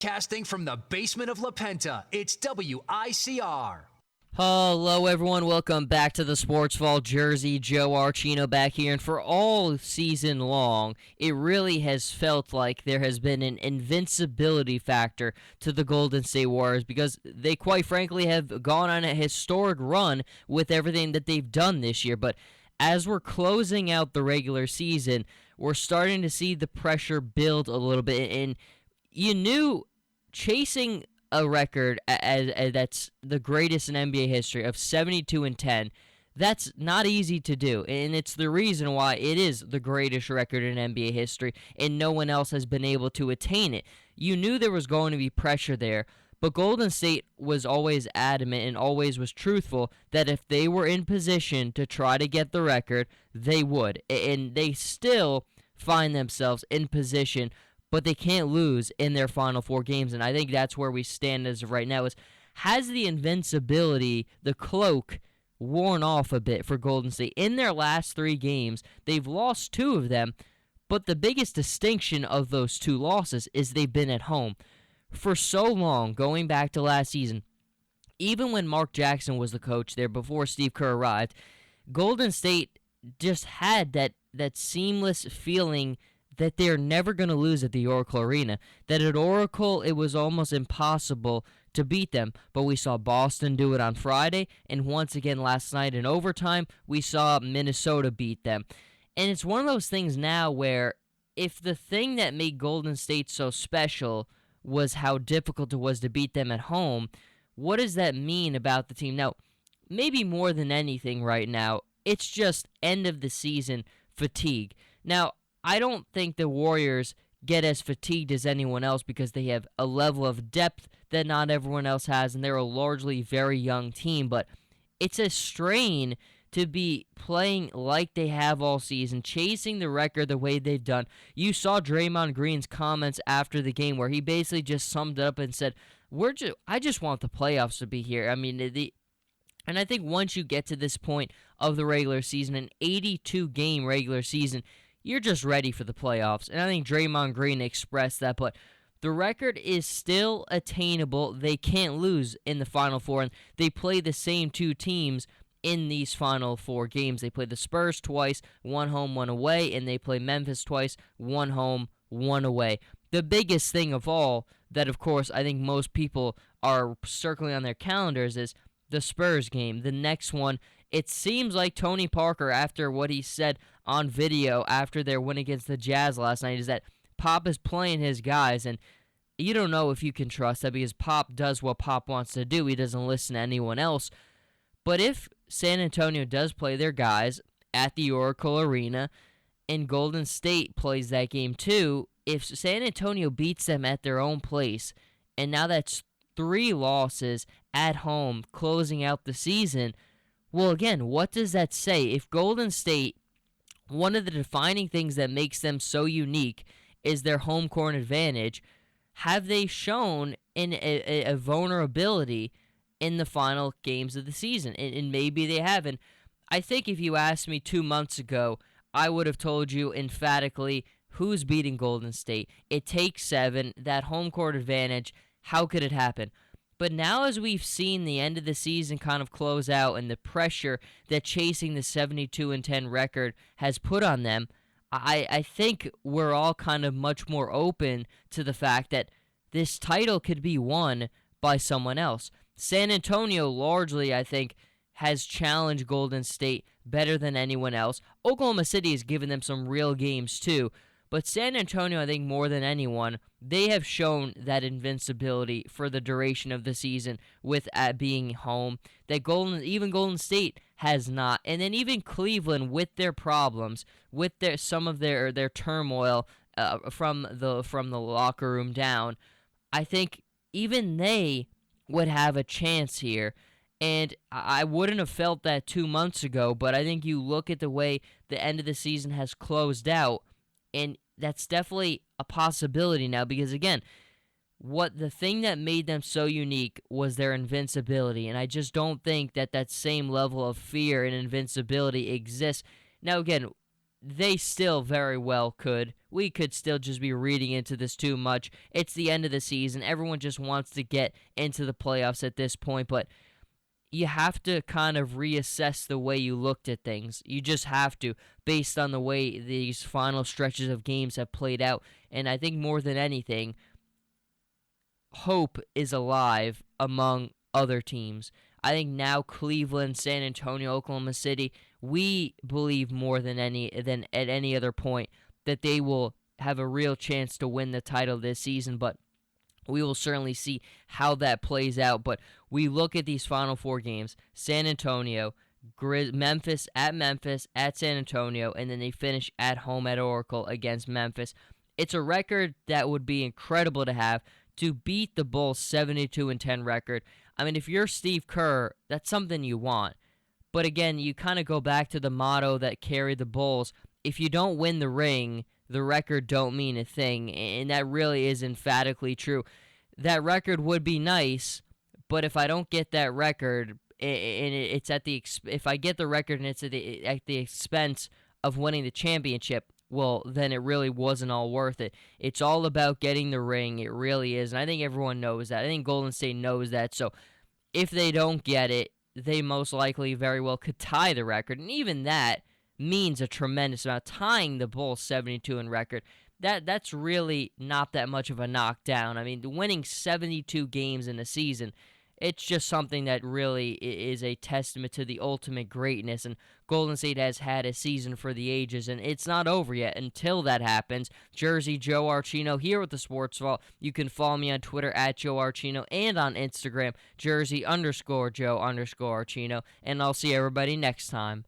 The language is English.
Casting from the basement of La Penta, it's WICR. Hello, everyone. Welcome back to the Sports Vault Jersey. Joe Archino back here. And for all season long, it really has felt like there has been an invincibility factor to the Golden State Warriors because they, quite frankly, have gone on a historic run with everything that they've done this year. But as we're closing out the regular season, we're starting to see the pressure build a little bit. And you knew chasing a record as that's the greatest in NBA history of 72-10. That's not easy to do, and it's the reason why it is the greatest record in NBA history, and no one else has been able to attain it. You knew there was going to be pressure there, but Golden State was always adamant and always was truthful that if they were in position to try to get the record, they would, and they still find themselves in position, but they can't lose in their final four games. And I think that's where we stand as of right now is, has the invincibility, the cloak, worn off a bit for Golden State? In their last three games, they've lost two of them, but the biggest distinction of those two losses is they've been at home. For so long, going back to last season, even when Mark Jackson was the coach there before Steve Kerr arrived, Golden State just had that seamless feeling that they're never going to lose at the Oracle Arena. That at Oracle, it was almost impossible to beat them. But we saw Boston do it on Friday, and once again last night in overtime, we saw Minnesota beat them. And it's one of those things now where if the thing that made Golden State so special was how difficult it was to beat them at home, what does that mean about the team? Now, maybe more than anything right now, it's just end of the season fatigue. Now, I don't think the Warriors get as fatigued as anyone else because they have a level of depth that not everyone else has, and they're a largely very young team. But it's a strain to be playing like they have all season, chasing the record the way they've done. You saw Draymond Green's comments after the game where he basically just summed it up and said, I just want the playoffs to be here. I mean, and I think once you get to this point of the regular season, an 82-game regular season, you're just ready for the playoffs. And I think Draymond Green expressed that, but the record is still attainable. They can't lose in the Final Four, and they play the same two teams in these Final Four games. They play the Spurs twice, one home, one away, and they play Memphis twice, one home, one away. The biggest thing of all that, of course, I think most people are circling on their calendars is the Spurs game. The next one, it seems like Tony Parker, after what he said on video after their win against the Jazz last night, is that Pop is playing his guys, and you don't know if you can trust that because Pop does what Pop wants to do. He doesn't listen to anyone else. But if San Antonio does play their guys at the Oracle Arena and Golden State plays that game too, if San Antonio beats them at their own place, and now that's 3 losses at home closing out the season, well, again, what does that say? If Golden State, one of the defining things that makes them so unique is their home court advantage, have they shown in a vulnerability in the final games of the season? And maybe they haven't. I think if you asked me 2 months ago, I would have told you emphatically who's beating Golden State. It takes 7, that home court advantage. How could it happen? But now as we've seen the end of the season kind of close out and the pressure that chasing the 72-10 record has put on them, I think we're all kind of much more open to the fact that this title could be won by someone else. San Antonio largely, I think, has challenged Golden State better than anyone else. Oklahoma City has given them some real games too. But San Antonio, I think more than anyone, they have shown that invincibility for the duration of the season with being home. That even Golden State has not. And then even Cleveland with their problems, with some of their turmoil from the locker room down, I think even they would have a chance here. And I wouldn't have felt that 2 months ago, but I think you look at the way the end of the season has closed out, and that's definitely a possibility now because, again, the thing that made them so unique was their invincibility, and I just don't think that same level of fear and invincibility exists. Now, again, they still very well could. We could still just be reading into this too much. It's the end of the season. Everyone just wants to get into the playoffs at this point, but you have to kind of reassess the way you looked at things. You just have to, based on the way these final stretches of games have played out. And I think more than anything, hope is alive among other teams. I think now Cleveland, San Antonio, Oklahoma City, we believe more than at any other point that they will have a real chance to win the title this season, but we will certainly see how that plays out. But we look at these final four games: San Antonio, Memphis, at San Antonio, and then they finish at home at Oracle against Memphis. It's a record that would be incredible to have, to beat the Bulls' 72-10 record. I mean, if you're Steve Kerr, that's something you want. But again, you kind of go back to the motto that carried the Bulls: if you don't win the ring, the record don't mean a thing. And that really is emphatically true. That record would be nice, but if I don't get that record, and it's at the if I get the record and it's at the expense of winning the championship, well, then it really wasn't all worth it. It's all about getting the ring. It really is. And I think everyone knows that. I think Golden State knows that. So if they don't get it, they most likely very well could tie the record. And even that means a tremendous amount. Tying the Bulls 72 in record, that's really not that much of a knockdown. I mean, winning 72 games in a season, it's just something that really is a testament to the ultimate greatness. And Golden State has had a season for the ages, and it's not over yet until that happens. Jersey Joe Archino here with the Sports Vault. You can follow me on Twitter at Joe Archino and on Instagram, Jersey_Joe_Archino. And I'll see everybody next time.